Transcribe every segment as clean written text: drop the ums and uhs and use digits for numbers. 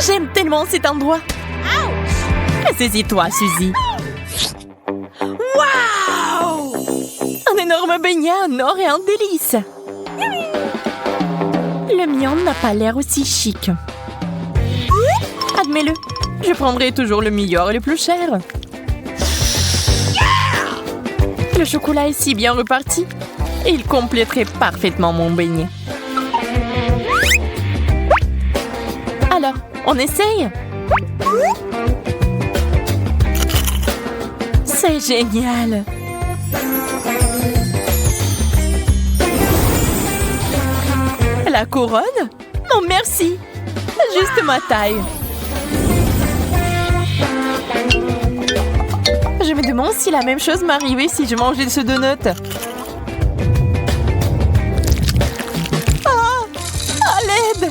J'aime tellement cet endroit. Saisis-toi, Suzy. Wow! Un énorme beignet en or et en délice. Le mien n'a pas l'air aussi chic. Admets-le, je prendrai toujours le meilleur et le plus cher. Le chocolat est si bien reparti. Et il compléterait parfaitement mon beignet. Alors, on essaye? C'est génial! La couronne? Non, merci! Juste ma taille. Je me demande si la même chose m'arrivait si je mangeais ce donut. Ah! À l'aide!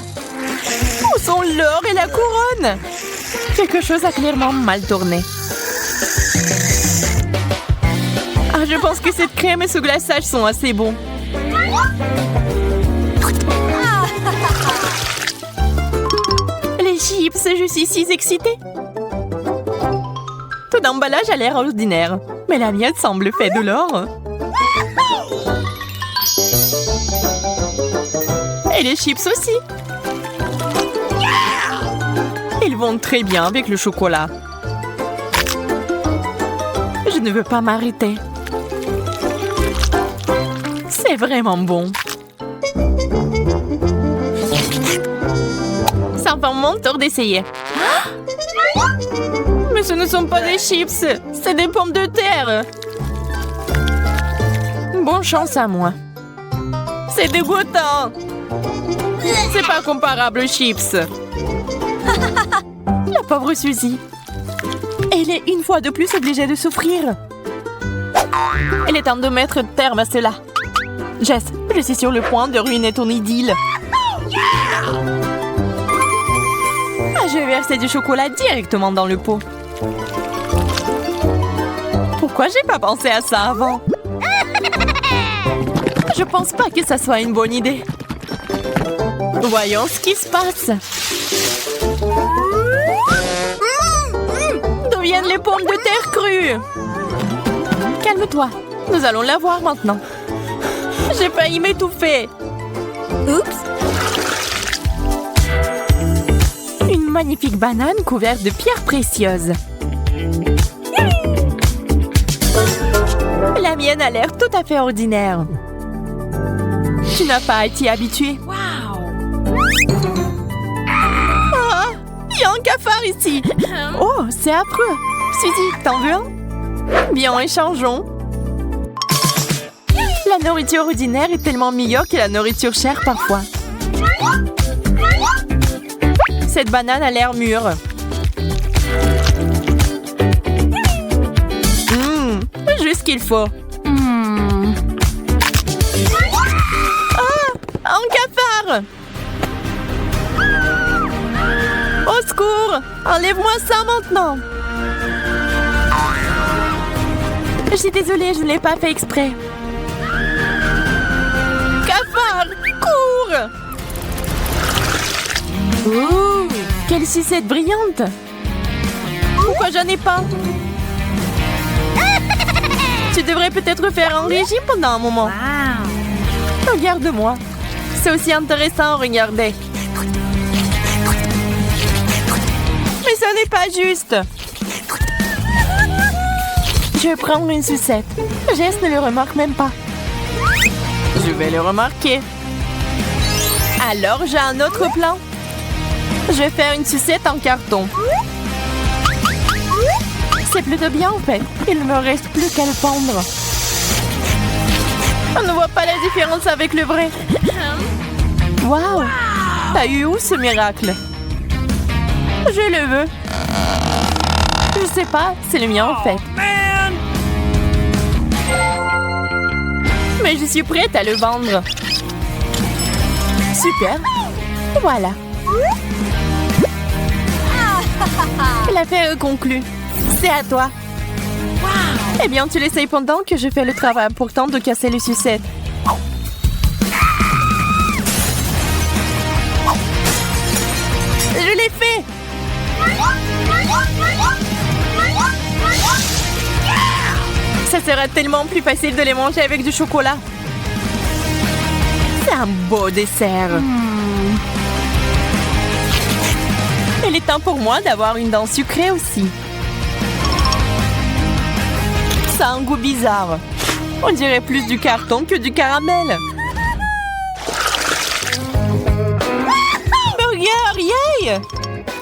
Où sont l'or et la couronne? Quelque chose a clairement mal tourné. Ah, je pense que cette crème et ce glaçage sont assez bons. Les chips, je suis si excitée. Tout emballage a l'air ordinaire, mais la mienne semble faite de l'or. Et les chips aussi. Ils vont très bien avec le chocolat. Je ne veux pas m'arrêter. C'est vraiment bon. Ça va mon tour d'essayer. Mais ce ne sont pas des chips, c'est des pommes de terre. Bonne chance à moi. C'est dégoûtant. C'est pas comparable aux chips. La pauvre Suzy. Elle est une fois de plus obligée de souffrir. Il est temps de mettre terme à cela. Jess, je suis sur le point de ruiner ton idylle. Ah, je vais verser du chocolat directement dans le pot. Pourquoi j'ai pas pensé à ça avant? Je pense pas que ça soit une bonne idée. Voyons ce qui se passe. D'où viennent les pommes de terre crues? Calme-toi, nous allons la voir maintenant. J'ai failli m'étouffer. Oups. Une magnifique banane couverte de pierres précieuses. La mienne a l'air tout à fait ordinaire. Tu n'as pas à t'y habituer. Ah, il y a un cafard ici. Oh, c'est affreux. Suzy, t'en veux un? Bien, échangeons. La nourriture ordinaire est tellement meilleure que la nourriture chère parfois. Cette banane a l'air mûre. Juste ce qu'il faut. Ah! Un cafard! Au secours! Enlève-moi ça maintenant! Je suis désolée, je ne l'ai pas fait exprès. Cafard! Cours! Ouh! Quelle sucette brillante! Pourquoi j'en ai pas? Tu devrais peut-être faire un régime pendant un moment. Wow. Regarde-moi. C'est aussi intéressant à regarder. Mais ce n'est pas juste. Je vais prendre une sucette. Jess ne le remarque même pas. Je vais le remarquer. Alors, j'ai un autre plan. Je vais faire une sucette en carton. C'est plutôt bien en fait. Il ne me reste plus qu'à le pendre. On ne voit pas la différence avec le vrai. Waouh! T'as eu où ce miracle? Je le veux. Je sais pas, c'est le mien en fait. Mais je suis prête à le vendre. Super. Voilà. L'affaire est conclue. C'est à toi. Eh bien, tu l'essayes pendant que je fais le travail important de casser les sucettes. Je l'ai fait! sera tellement plus facile de les manger avec du chocolat. C'est un beau dessert. Il est temps pour moi d'avoir une dent sucrée aussi. Ça a un goût bizarre. On dirait plus du carton que du caramel. Burger, yay!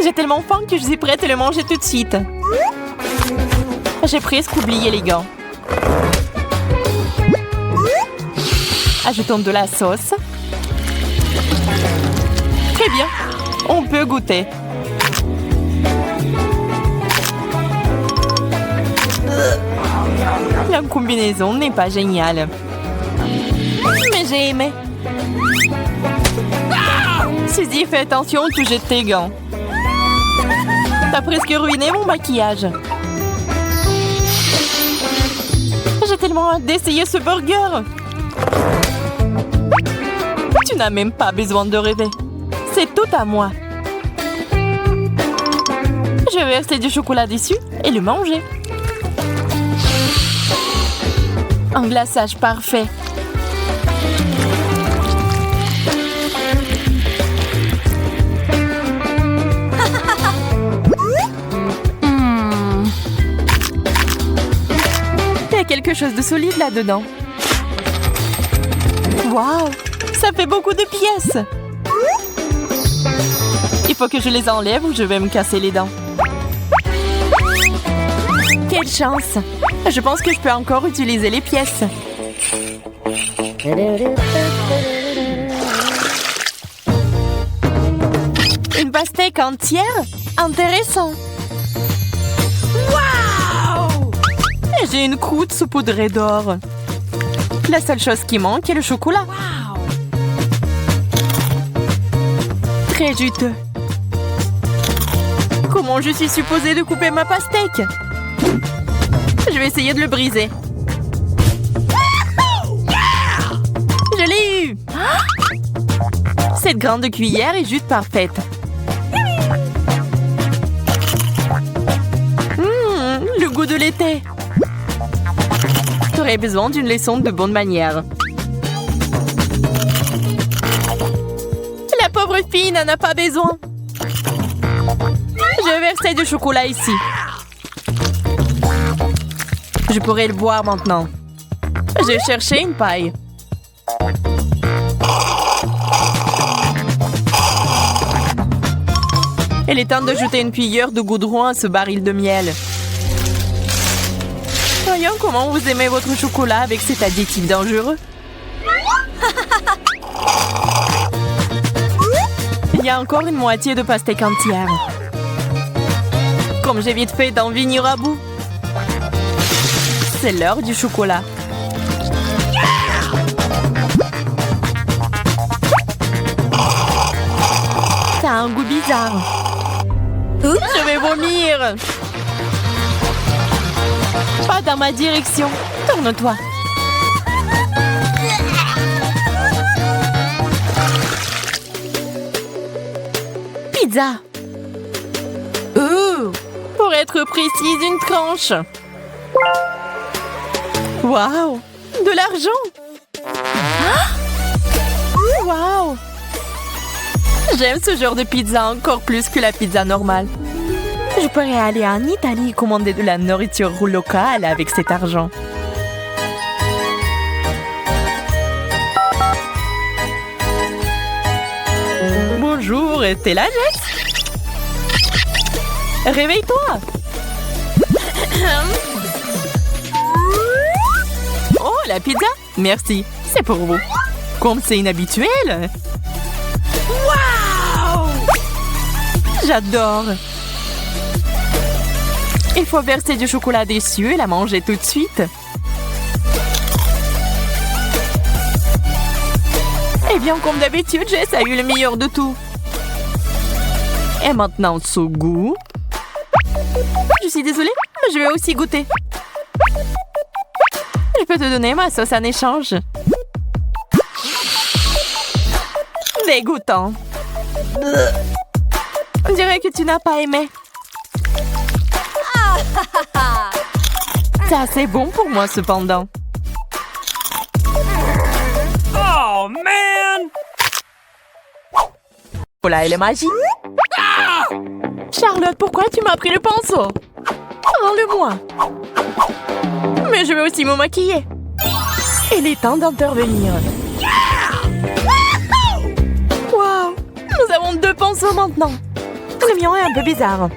J'ai tellement faim que je suis prête à le manger tout de suite. J'ai presque oublié les gants. Ajoutons de la sauce. Très bien, on peut goûter. La combinaison n'est pas géniale. Mais j'ai aimé. Suzy, fais attention, tu jettes tes gants. T'as presque ruiné mon maquillage. J'ai tellement hâte d'essayer ce burger. Tu n'as même pas besoin de rêver. C'est tout à moi. Je vais verser du chocolat dessus et le manger. Un glaçage parfait. Il y a quelque chose de solide là-dedans. Waouh! Ça fait beaucoup de pièces. Il faut que je les enlève ou je vais me casser les dents. Quelle chance! Je pense que je peux encore utiliser les pièces. Une pastèque entière? Intéressant! Waouh! Et j'ai une croûte saupoudrée d'or. La seule chose qui manque est le chocolat. Wow. Très juteux. Comment je suis supposée de couper ma pastèque? Je vais essayer de le briser. Je l'ai eu! Cette grande cuillère est juste parfaite. Le goût de l'été. J'aurais besoin d'une leçon de bonne manière. La pauvre fille n'en a pas besoin. Je vais verser du chocolat ici. Je pourrais le boire maintenant. J'ai cherché une paille. Il est temps d'ajouter une cuillère de goudron à ce baril de miel. Voyons comment vous aimez votre chocolat avec cet additif dangereux. Il y a encore une moitié de pastèque entière. Comme j'ai vite fait d'en venir à bout. C'est l'heure du chocolat. Ça a un goût bizarre. Je vais vomir. Pas dans ma direction. Tourne-toi. Pizza. Pour être précise, une tranche. Waouh! De l'argent! Waouh! J'aime ce genre de pizza encore plus que la pizza normale. Je pourrais aller en Italie et commander de la nourriture locale avec cet argent. Bonjour, t'es là, Jess? Réveille-toi! Oh, la pizza? Merci, c'est pour vous. Comme c'est inhabituel. Waouh! J'adore. Il faut verser du chocolat dessus et la manger tout de suite. Eh bien, comme d'habitude, Jess a eu le meilleur de tout. Et maintenant, ce goût. Je suis désolée, mais je vais aussi goûter. Je peux te donner ma sauce en échange. Dégoûtant. On dirait que tu n'as pas aimé. C'est assez bon pour moi, cependant. Oh, man! Voilà, elle est magique. Charlotte, pourquoi tu m'as pris le pinceau? Rends-le-moi. Mais je veux aussi me maquiller. Il est temps d'intervenir. Wow! Nous avons 2 pinceaux maintenant. Le mien est un peu bizarre.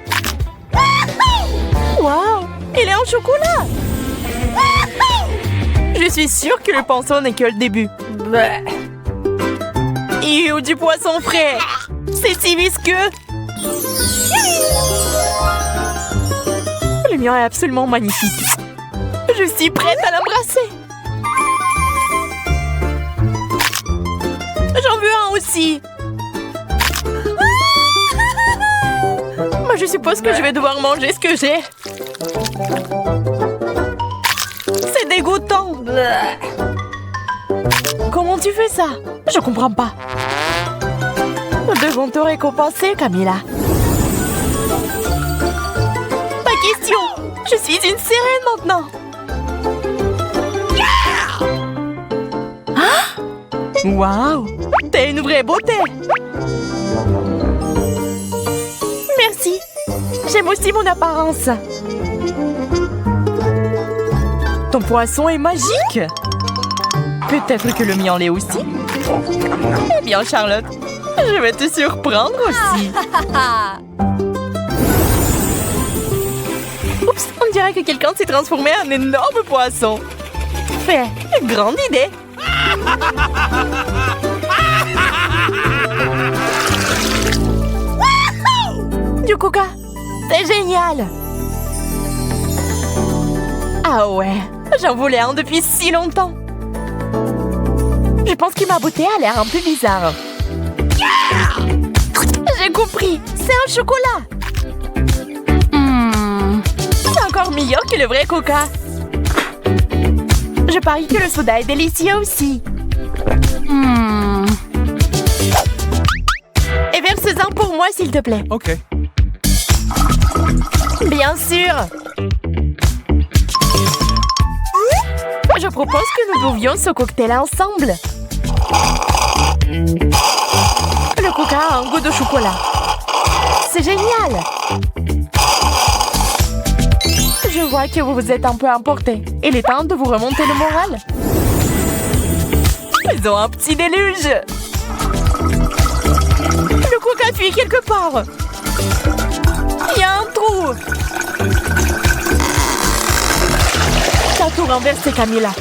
Wow! Il est en chocolat! Je suis sûre que le pinceau n'est que le début. Ew, du poisson frais! C'est si visqueux! Le mien est absolument magnifique. Je suis prête à l'embrasser. J'en veux un aussi. Moi, je suppose que je vais devoir manger ce que j'ai. C'est dégoûtant. Comment tu fais ça? Je comprends pas. Nous devons te récompenser, Camilla. Pas question. Je suis une sirène maintenant. Waouh! T'es une vraie beauté! Merci! J'aime aussi mon apparence! Ton poisson est magique! Peut-être que le mien l'est aussi? Eh bien, Charlotte, je vais te surprendre aussi! Oups! On dirait que quelqu'un s'est transformé en énorme poisson! Fait! Grande idée! Du coca, c'est génial. Ah ouais, j'en voulais un depuis si longtemps. Je pense que ma beauté a l'air un peu bizarre. J'ai compris, c'est un chocolat. C'est encore meilleur que le vrai coca. Je parie que le soda est délicieux aussi. Et verse-en pour moi, s'il te plaît. OK. Bien sûr. Je propose que nous buvions ce cocktail ensemble. Le coca a un goût de chocolat. C'est génial. Je vois que vous vous êtes un peu emporté. Il est temps de vous remonter le moral. Ils ont un petit déluge. Le coca fuit quelque part. Il y a un trou. T'as tout renversé, Camilla.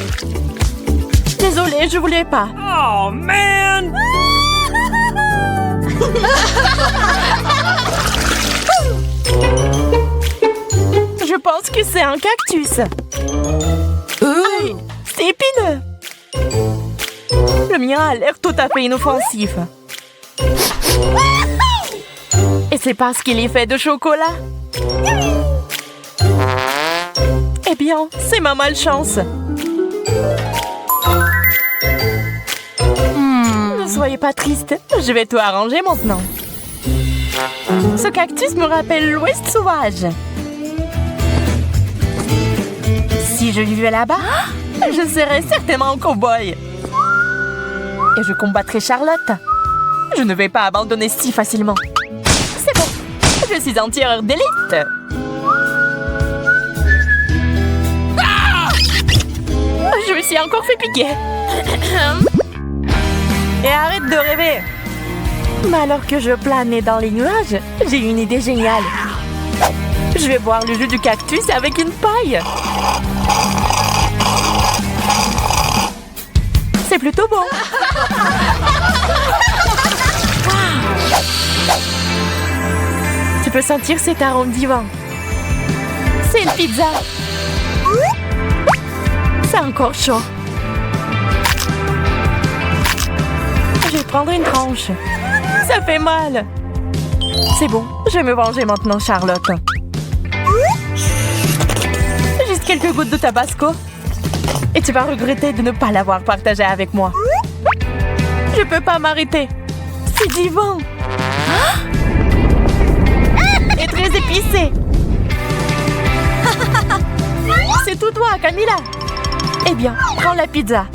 Désolée, je voulais pas. Oh, man! Je pense que c'est un cactus. Aïe, c'est épineux. Le mien a l'air tout à fait inoffensif. Et c'est parce qu'il est fait de chocolat. Eh bien, c'est ma malchance. Ne soyez pas triste. Je vais tout arranger maintenant. Ce cactus me rappelle l'Ouest sauvage. Si je vivais là-bas, je serais certainement un cow-boy. Et je combattrai Charlotte. Je ne vais pas abandonner si facilement. C'est bon, je suis un tireur d'élite. Je me suis encore fait piquer. Et arrête de rêver. Mais alors que je planais dans les nuages, j'ai une idée géniale. Je vais boire le jus du cactus avec une paille. C'est plutôt bon. Tu peux sentir cet arôme divin. C'est une pizza. C'est encore chaud. Je vais prendre une tranche. Ça fait mal. C'est bon, je vais me venger maintenant, Charlotte. Juste quelques gouttes de tabasco. Et tu vas regretter de ne pas l'avoir partagé avec moi. Je peux pas m'arrêter. C'est divin. Et très épicé. C'est tout toi. Camilla. Eh bien, prends la pizza.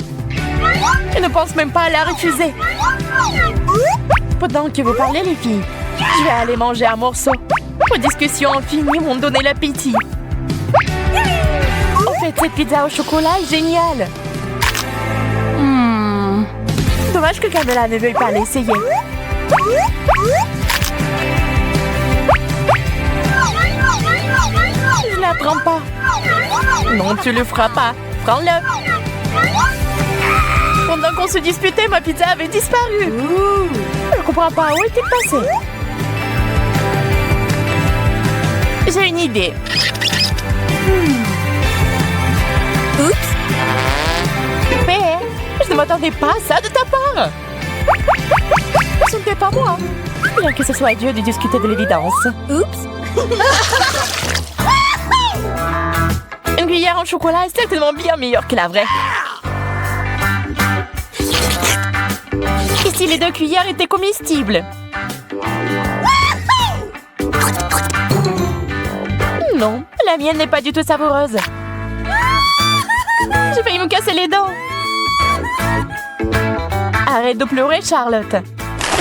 Et ne pense même pas à la refuser. Pendant que vous parlez, les filles, je vais aller manger un morceau. Vos discussions infinies m'ont donné l'appétit. En fait, cette pizza au chocolat est géniale. Dommage que Camilla ne veuille pas l'essayer. Je la prends pas. Non, tu le feras pas. Prends-le. Pendant qu'on se disputait, ma pizza avait disparu. Je comprends pas où est-elle passée. J'ai une idée. Oups. Mais je ne m'attendais pas à ça de ta part. Ce n'était pas moi. Bien que ce soit à Dieu de discuter de l'évidence. Oups. Une cuillère en chocolat est certainement bien meilleure que la vraie. Et si les 2 cuillères étaient comestibles? Non, la mienne n'est pas du tout savoureuse. J'ai failli me casser les dents. Arrête de pleurer, Charlotte.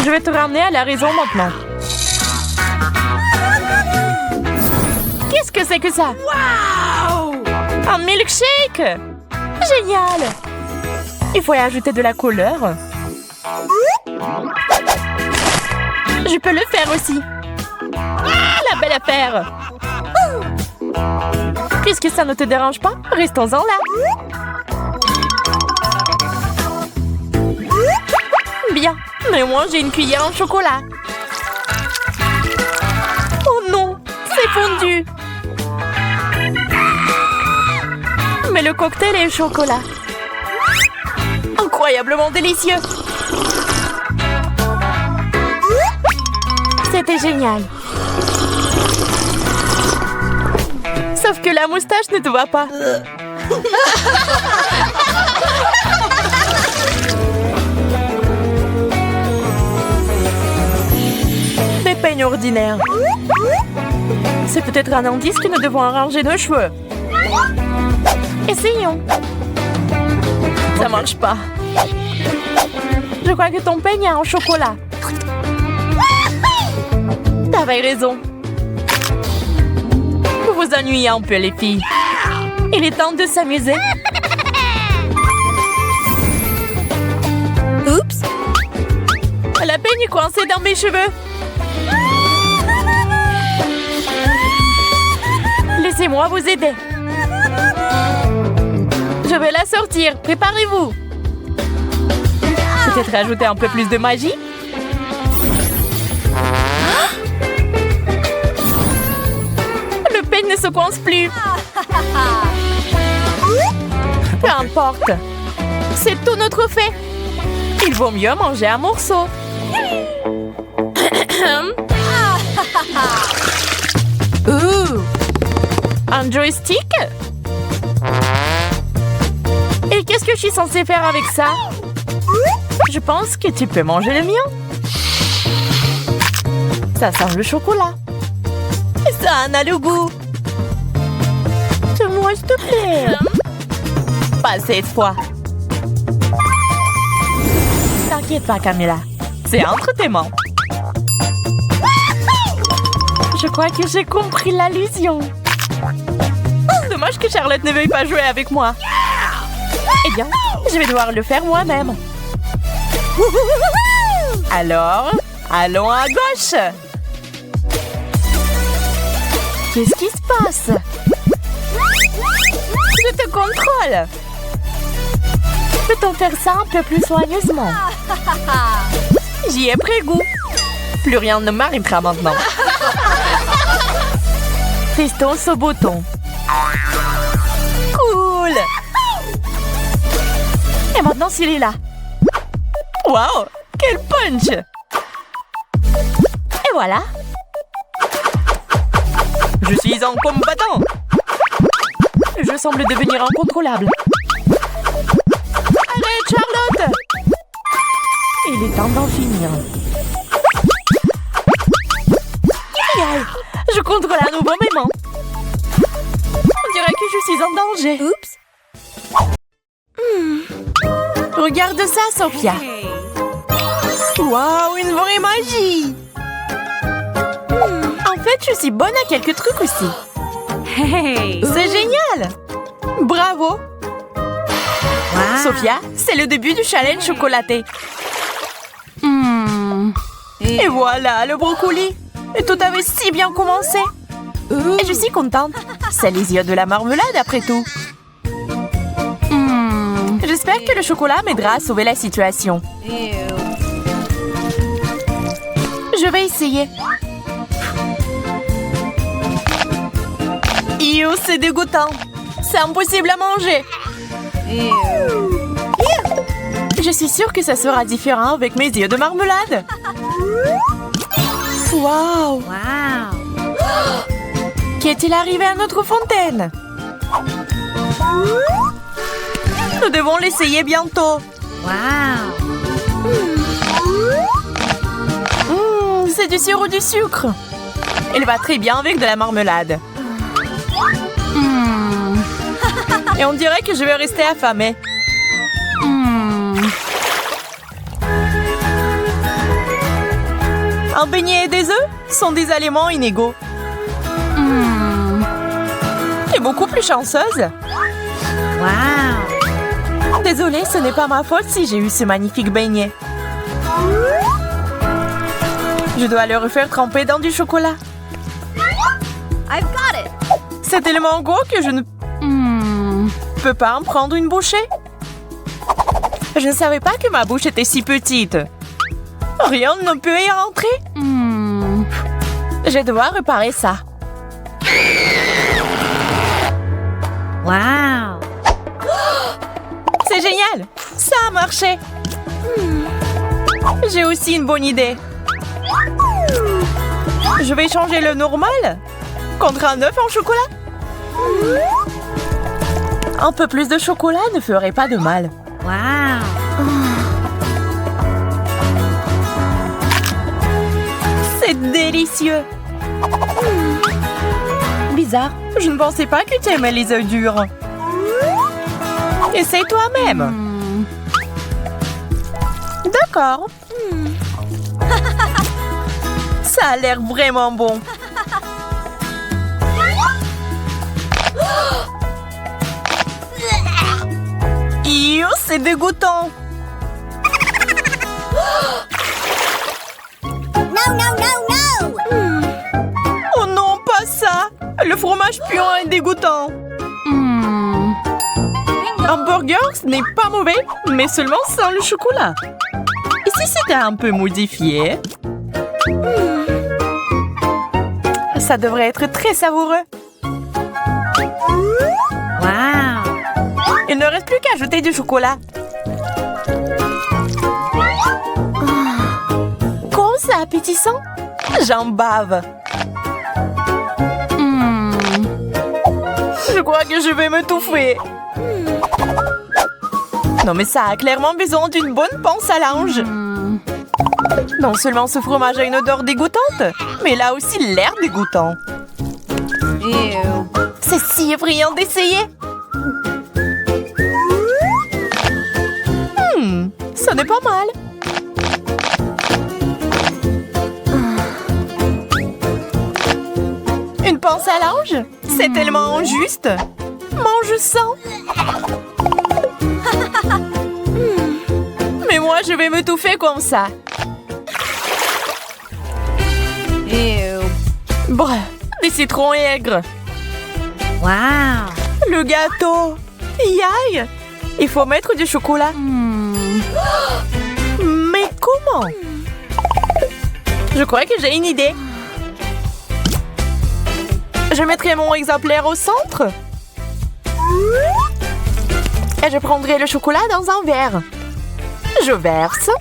Je vais te ramener à la raison maintenant. Qu'est-ce que c'est que ça? Wow! Un milkshake! Génial! Il faut y ajouter de la couleur. Je peux le faire aussi. La belle affaire! Puisque ça ne te dérange pas, restons-en là. Bien, mais moi j'ai une cuillère en chocolat. Oh non, c'est fondu. Mais le cocktail est au chocolat. Incroyablement délicieux. C'était génial. Sauf que la moustache ne te va pas. Des peignes ordinaires. C'est peut-être un indice que nous devons arranger nos cheveux. Essayons. Ça marche pas. Je crois que ton peigne est en chocolat. T'avais raison. Vous vous ennuyez un peu, les filles. Il est temps de s'amuser. Oups! La peigne est coincée dans mes cheveux. Laissez-moi vous aider. Je vais la sortir. Préparez-vous. Peut-être ajouter un peu plus de magie. Le peigne ne se coince plus. Peu importe. C'est tout notre fait. Il vaut mieux manger un morceau. Un joystick? Et qu'est-ce que je suis censée faire avec ça? Je pense que tu peux manger le mien. Ça sent le chocolat. Ça en a le goût. Moi, s'il te plaît. Pas cette fois. T'inquiète pas, Camilla. C'est entre tes mains. Je crois que j'ai compris l'allusion. Dommage que Charlotte ne veuille pas jouer avec moi. Eh bien, je vais devoir le faire moi-même. Alors, allons à gauche. Qu'est-ce qui se passe? Je te contrôle. Peut-on faire ça un peu plus soigneusement? J'y ai pris goût. Plus rien ne m'arrêtera maintenant. Testons ce bouton. Cool. Et maintenant, s'il est là. Wow, quel punch. Et voilà. Je suis un combattant. Je semble devenir incontrôlable. Arrête, Charlotte. Il est temps d'en finir. Aïe, je contrôle à nouveau mes mains. On dirait que je suis en danger. Oups. Regarde ça, Sophia. Waouh, une vraie magie. En fait, je suis bonne à quelques trucs aussi. C'est génial. Bravo. Sophia, c'est le début du challenge chocolaté. Et voilà, le brocoli. Et tout avait si bien commencé. Et je suis contente. C'est les yeux de la marmelade après tout. J'espère que le chocolat m'aidera à sauver la situation. Je vais essayer. Ew, c'est dégoûtant. C'est impossible à manger. Je suis sûre que ça sera différent avec mes yeux de marmelade. Waouh! Qu'est-il arrivé à notre fontaine? Nous devons l'essayer bientôt. C'est du sirop du sucre. Il va très bien avec de la marmelade. Et on dirait que je vais rester affamée. Un beignet et des œufs sont des aliments inégaux. Tu es beaucoup plus chanceuse. Désolée, ce n'est pas ma faute si j'ai eu ce magnifique beignet. Je dois le refaire tremper dans du chocolat. C'est tellement gros que je ne peux pas en prendre une bouchée. Je ne savais pas que ma bouche était si petite. Rien ne peut y rentrer. Je vais devoir réparer ça. C'est génial! Ça a marché! J'ai aussi une bonne idée. Je vais changer le normal contre un œuf en chocolat. Un peu plus de chocolat ne ferait pas de mal. C'est délicieux. Bizarre, je ne pensais pas que tu aimais les œufs durs. Essaye toi-même. D'accord. Ça a l'air vraiment bon. Ew, c'est dégoûtant. Oh non, pas ça. Le fromage puant est dégoûtant. Un burger, ce n'est pas mauvais, mais seulement sans le chocolat. Et si c'était un peu modifié? Ça devrait être très savoureux. Il ne reste plus qu'à ajouter du chocolat. Comment c'est appétissant? J'en bave. Je crois que je vais m'étouffer. Non mais ça a clairement besoin d'une bonne panse à linge. Non seulement ce fromage a une odeur dégoûtante, mais il a aussi l'air dégoûtant. C'est si effrayant d'essayer. Ça n'est pas mal. Une panse à linge? C'est tellement injuste. Mange sans. Mais moi, je vais m'étouffer comme ça. Bref, des citrons aigres. Le gâteau. Yaï. Il faut mettre du chocolat. Mais comment? Je crois que j'ai une idée. Je mettrai mon exemplaire au centre. Et je prendrai le chocolat dans un verre. Je verse.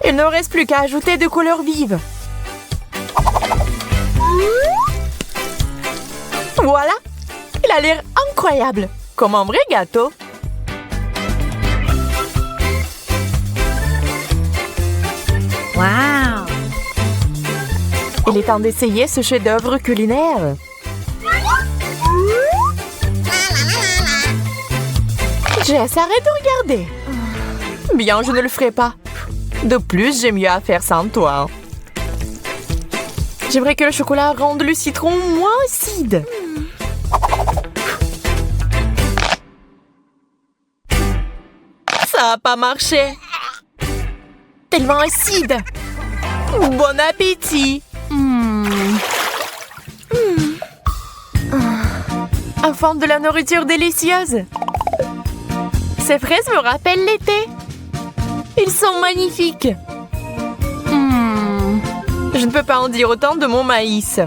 Il ne reste plus qu'à ajouter de couleurs vives. Voilà. Il a l'air incroyable. Comme un vrai gâteau. Il est temps d'essayer ce chef-d'œuvre culinaire. Jess, arrête de regarder. Bien, je ne le ferai pas. De plus, j'ai mieux à faire sans toi. J'aimerais que le chocolat rende le citron moins acide. Ça n'a pas marché. Tellement acide. Bon appétit. Enfant de la nourriture délicieuse. Ces fraises me rappellent l'été. Ils sont magnifiques. Je ne peux pas en dire autant de mon maïs.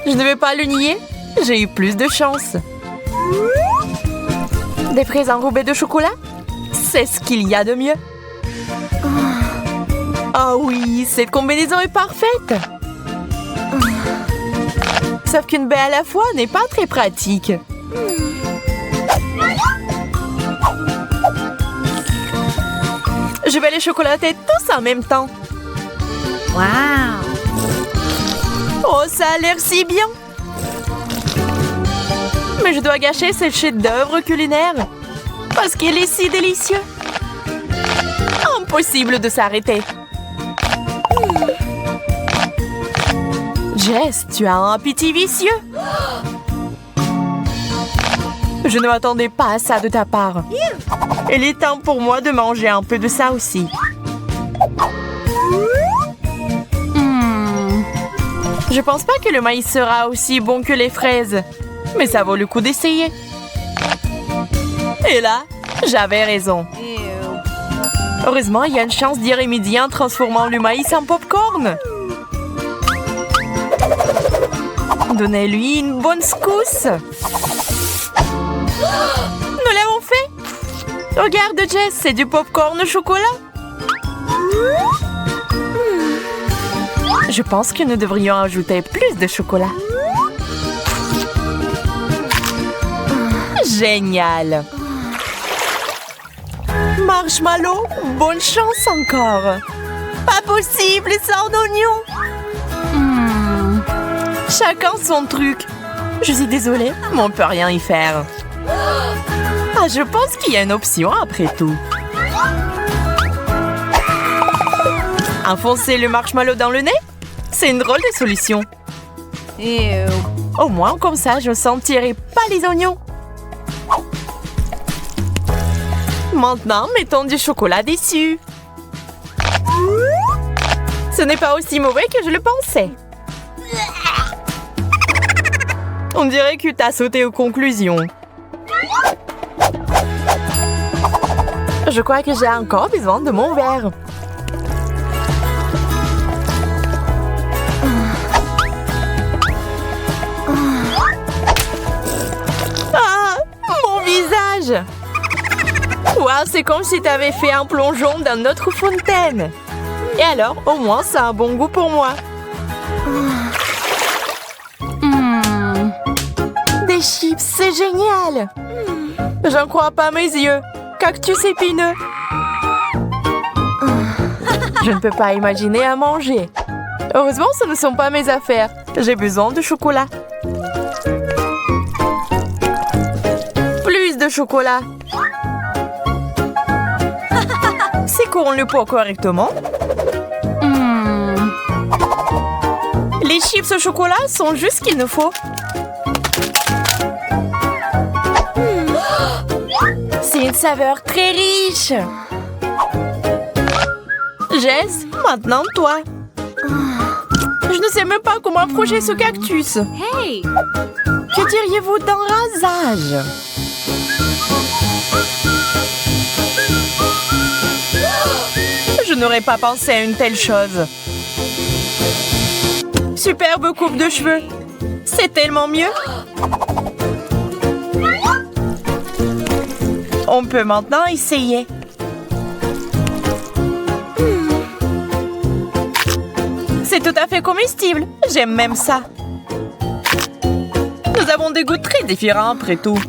Je ne vais pas le nier. J'ai eu plus de chance. Des fraises enrobées de chocolat? C'est ce qu'il y a de mieux. Oh oui, cette combinaison est parfaite. Sauf qu'une baie à la fois n'est pas très pratique. Je vais les chocolater tous en même temps. Wow! Oh, ça a l'air si bien. Mais je dois gâcher ce chef-d'œuvre culinaire parce qu'il est si délicieux. Impossible de s'arrêter. Jess, tu as un appétit vicieux. Je ne m'attendais pas à ça de ta part. Il est temps pour moi de manger un peu de ça aussi. Je pense pas que le maïs sera aussi bon que les fraises, mais ça vaut le coup d'essayer. Et là, j'avais raison. Heureusement, il y a une chance d'y remédier en transformant le maïs en popcorn. Donnez-lui une bonne secousse. Nous l'avons fait. Regarde, Jess, c'est du popcorn au chocolat. Je pense que nous devrions ajouter plus de chocolat. Génial. Marshmallow, bonne chance encore. Pas possible sans oignon. Chacun son truc. Je suis désolée, mais on peut rien y faire. Ah, je pense qu'il y a une option après tout. Enfoncer le marshmallow dans le nez? C'est une drôle de solution. Au moins, comme ça, je ne sentirai pas les oignons. Maintenant, mettons du chocolat dessus. Ce n'est pas aussi mauvais que je le pensais. On dirait que tu as sauté aux conclusions. Je crois que j'ai encore besoin de mon verre. Ah, mon visage! Waouh, c'est comme si tu avais fait un plongeon dans notre fontaine. Et alors, au moins, ça a un bon goût pour moi. Des chips, c'est génial! J'en crois pas mes yeux. Cactus épineux. Je ne peux pas imaginer à manger. Heureusement, ce ne sont pas mes affaires. J'ai besoin de chocolat. Plus de chocolat. C'est qu'on le poids correctement. Les chips au chocolat sont juste ce qu'il nous faut. C'est une saveur très riche. Jess, maintenant toi. Je ne sais même pas comment approcher ce cactus. Hey! Que diriez-vous d'un rasage? Je n'aurais pas pensé à une telle chose. Superbe coupe de cheveux. C'est tellement mieux. On peut maintenant essayer. C'est tout à fait comestible. J'aime même ça. Nous avons des goûts très différents après tout.